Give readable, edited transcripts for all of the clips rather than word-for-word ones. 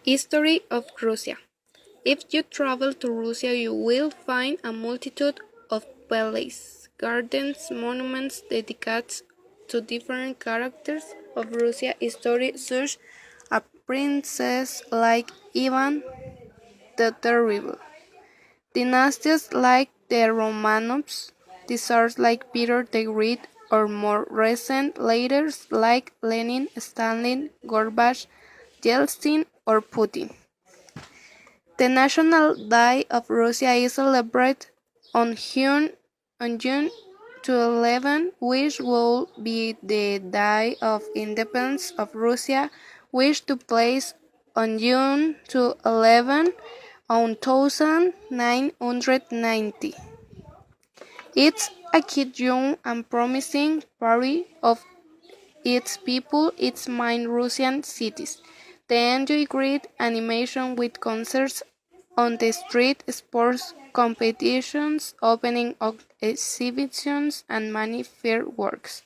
History of Russia. If you travel to Russia, you will find a multitude of palaces, gardens, monuments dedicated to different characters of Russia history, such a princess like Ivan the Terrible, dynasties like the Romanovs, czars like Peter the Great, or more recent leaders like Lenin, Stalin, Gorbachev, Yeltsin, or Putin. The National Day of Russia is celebrated on June 11, which will be the Day of Independence of Russia, which took place on June 11, 1990. It's a kid young and promising party of its people, its main Russian cities. They enjoy great animation with concerts on the street, sports competitions, opening exhibitions, and many fireworks.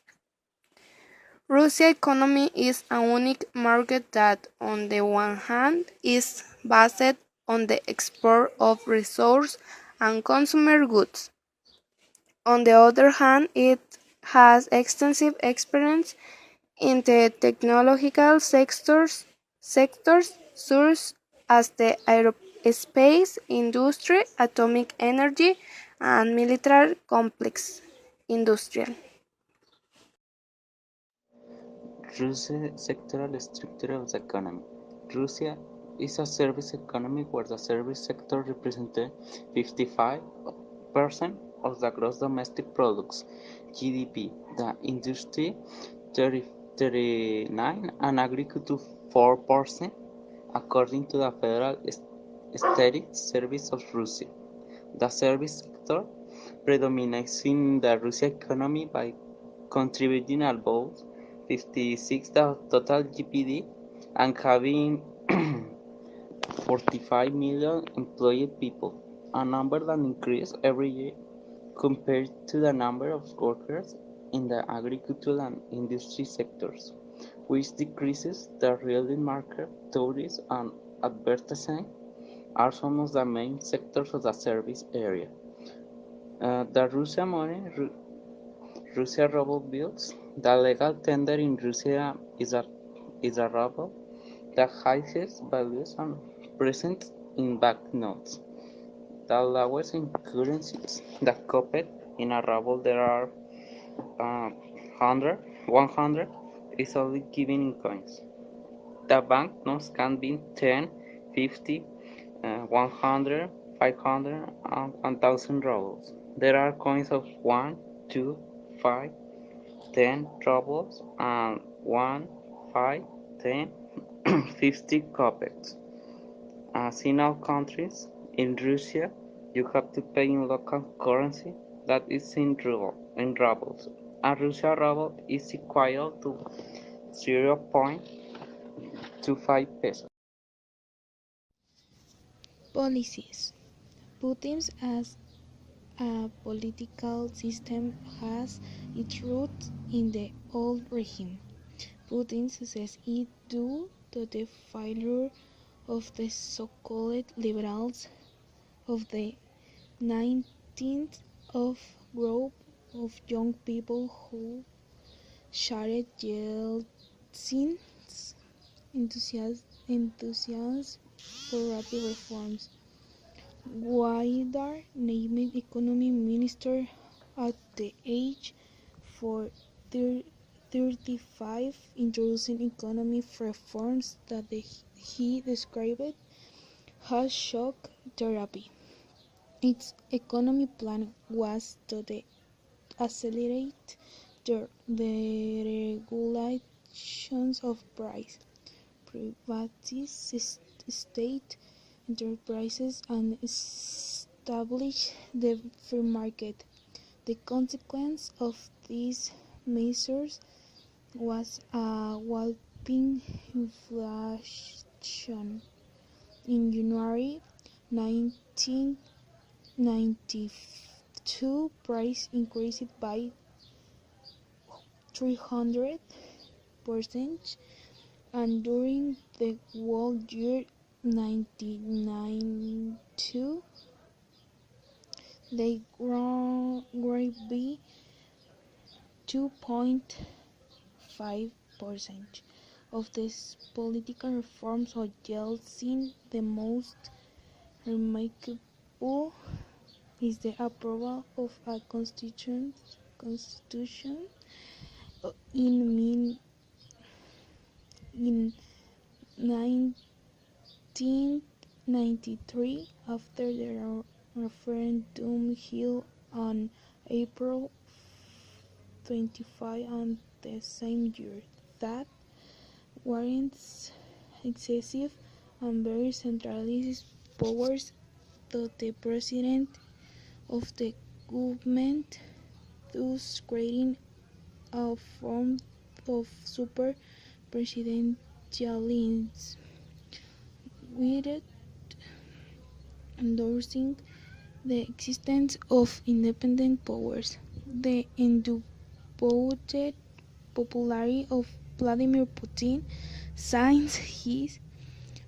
Russia's economy is a unique market that, on the one hand, is based on the export of resources and consumer goods. On the other hand, it has extensive experience in the technological sectors such as the aerospace industry, atomic energy, and military complex industrial. Russia sectoral structure of the economy. Russia is a service economy where the service sector represents 55% of the gross domestic products (GDP), the industry 39%, and agriculture 4%, according to the Federal Statistics Service of Russia. The service sector predominates in the Russian economy by contributing about 56 the total GDP and having 45 million employed people, a number that increases every year compared to the number of workers in the agricultural and industry sectors, which decreases. The real market, tourism, and advertising are some of the main sectors of the service area. The Russian money, Russia ruble bills. The legal tender in Russia is a ruble. The highest values are present in banknotes. The lowest in currencies. The copy in a ruble there are 100 is only given in coins. The banknotes can be 10, 50, 100, 500, and 1000 rubles. There are coins of 1, 2, 5, 10 rubles, and 1, 5, 10, 50 kopecks. As in all countries, in Russia, you have to pay in local currency, that is in rubles. A Russian ruble is equal to 0.25 pesos. Policies. Putin as a political system has its roots in the old regime. Putin's success is due to the failure of the so-called liberals of the 19th of group of young people who shared Yeltsin's enthusiasm for rapid reforms. Guaidar named economy minister at the age of 35, introducing economic reforms that he described as shock therapy. Its economic plan was to accelerate the regulations of price, privatize state enterprises, and establish the free market. The consequence of these measures was a whopping inflation. In January 1992, price increased by 300%, and during the whole year 1992, they grew 2.5% of these political reforms of Yeltsin. The most remarkable is the approval of a constitution in 1993 after the referendum held on April 25 and the same year. That warrants excessive and very centralized powers to the president of the government, thus creating a form of super presidentialism without endorsing the existence of independent powers. The undoubted popularity of Vladimir Putin since his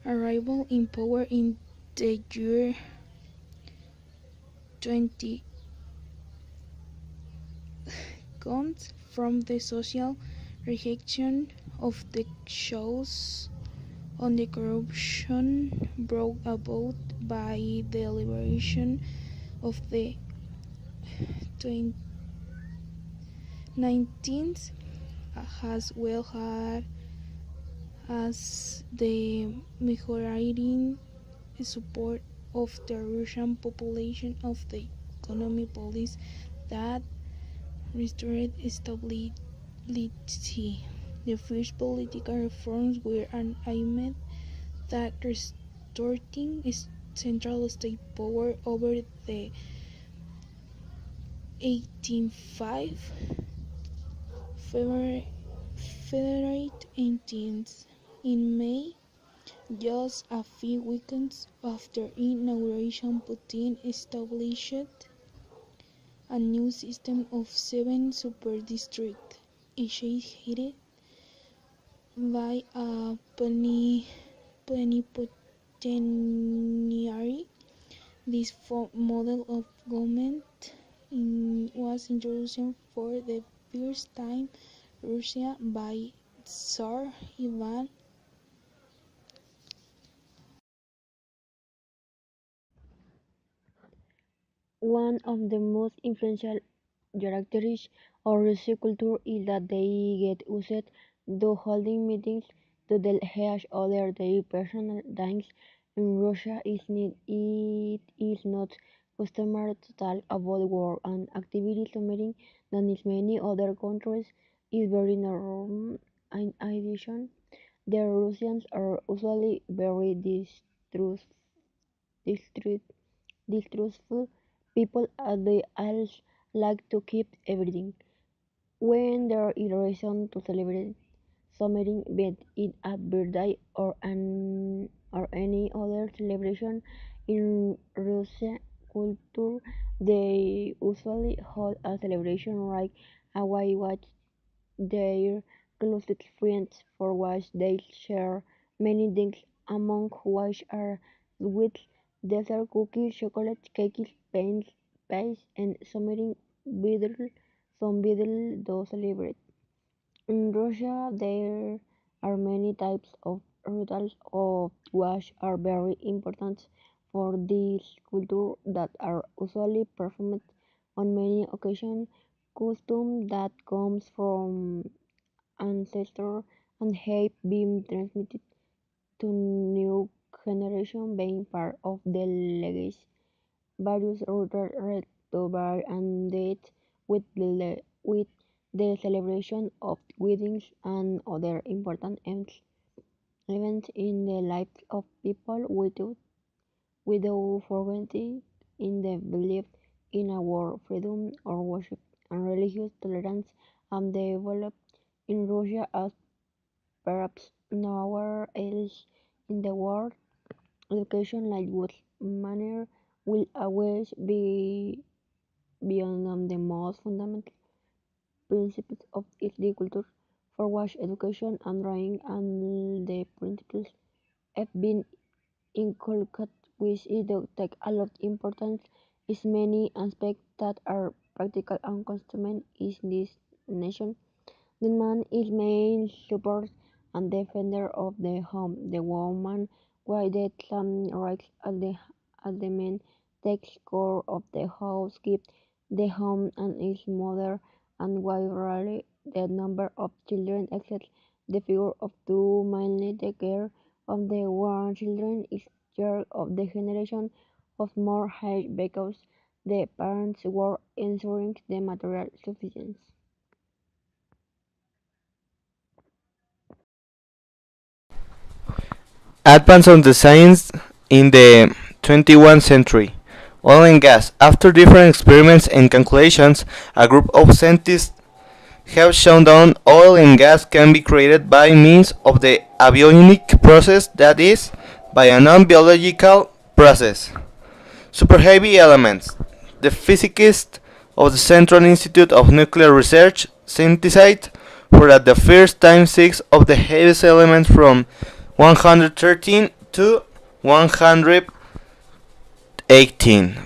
arrival in power in the year 20 comes from the social reaction of the shows on the corruption brought about by the liberation of the 19th, as well as the majority support of the Russian population of the economy policy that restored stability. The first political reforms were aimed at restoring central state power over the 1805 federate entities. In May, just a few weekends after inauguration, Putin established a new system of 7 super-districts, each headed by a plenipotentiary. This model of government was introduced for the first time Russia by Tsar Ivan. One of the most influential characteristics of Russian culture is that they get used to holding meetings to delay other their personal things. In Russia, it is not customary to talk about work and activities meeting than in many other countries is very normal. In addition, the Russians are usually very distrust- distrustful people as they all like to keep everything. When there is reason to celebrate something, be it a birthday or any other celebration in Russian culture, they usually hold a celebration like a way watch their closest friends for which they share many things, among which are sweets, dessert, cookies, chocolate, cakes, paints, pies, and some beadle to celebrate. In Russia, there are many types of rituals of which are very important for this culture that are usually performed on many occasions, custom that comes from ancestors and have been transmitted to new generation being part of the legacy. Various routers restore and date with the celebration of weddings and other important events in the lives of people without forgetting in the belief in a world freedom or worship and religious tolerance and developed in Russia as perhaps nowhere else in the world. Education like good manner will always be beyond the most fundamental principles of its culture for which education and drawing and the principles have been inculcate, which is to take a lot of importance is many aspects that are practical and customary in this nation. The man is main support and defender of the home. The woman, while the same rights as the man, takes care of the house, keeps the home and is mother, and while rarely the number of children exceeds the figure of two, mainly the care of the one children is share of the generation of more age because the parents were ensuring the material sufficiency. Advance of the science in the 21st century. Oil and gas. After different experiments and calculations, a group of scientists have shown that oil and gas can be created by means of the avionic process, that is, by a non-biological process. Super heavy elements. The physicists of the Central Institute of Nuclear Research synthesized for the first time six of the heaviest elements from 113 to 118.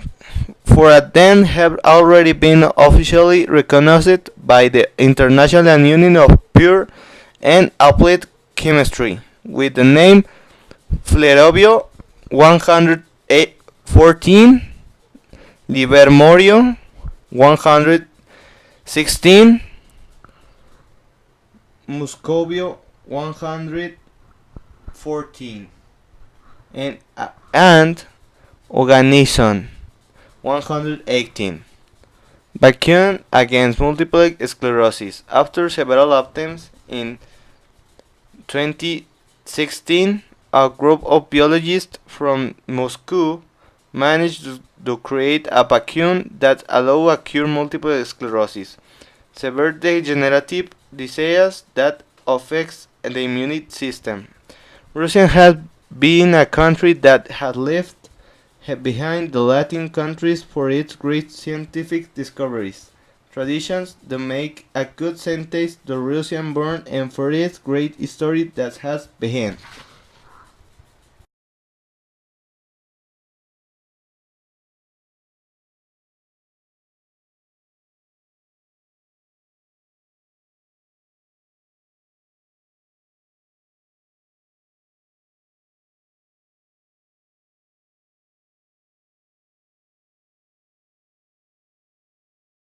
For a then have already been officially recognized by the International Union of Pure and Applied Chemistry with the name Flerovio 114, Livermorio 116, Muscovio 114, and Organizon 118. Vacuum against multiple sclerosis. After several attempts in 2016, a group of biologists from Moscow managed to create a vacuum that allows a cure multiple sclerosis, severe degenerative disease that affects the immune system. Russia has been a country that had left behind the Latin countries for its great scientific discoveries, traditions that make a good sentence the Russian born and for its great history that has behind.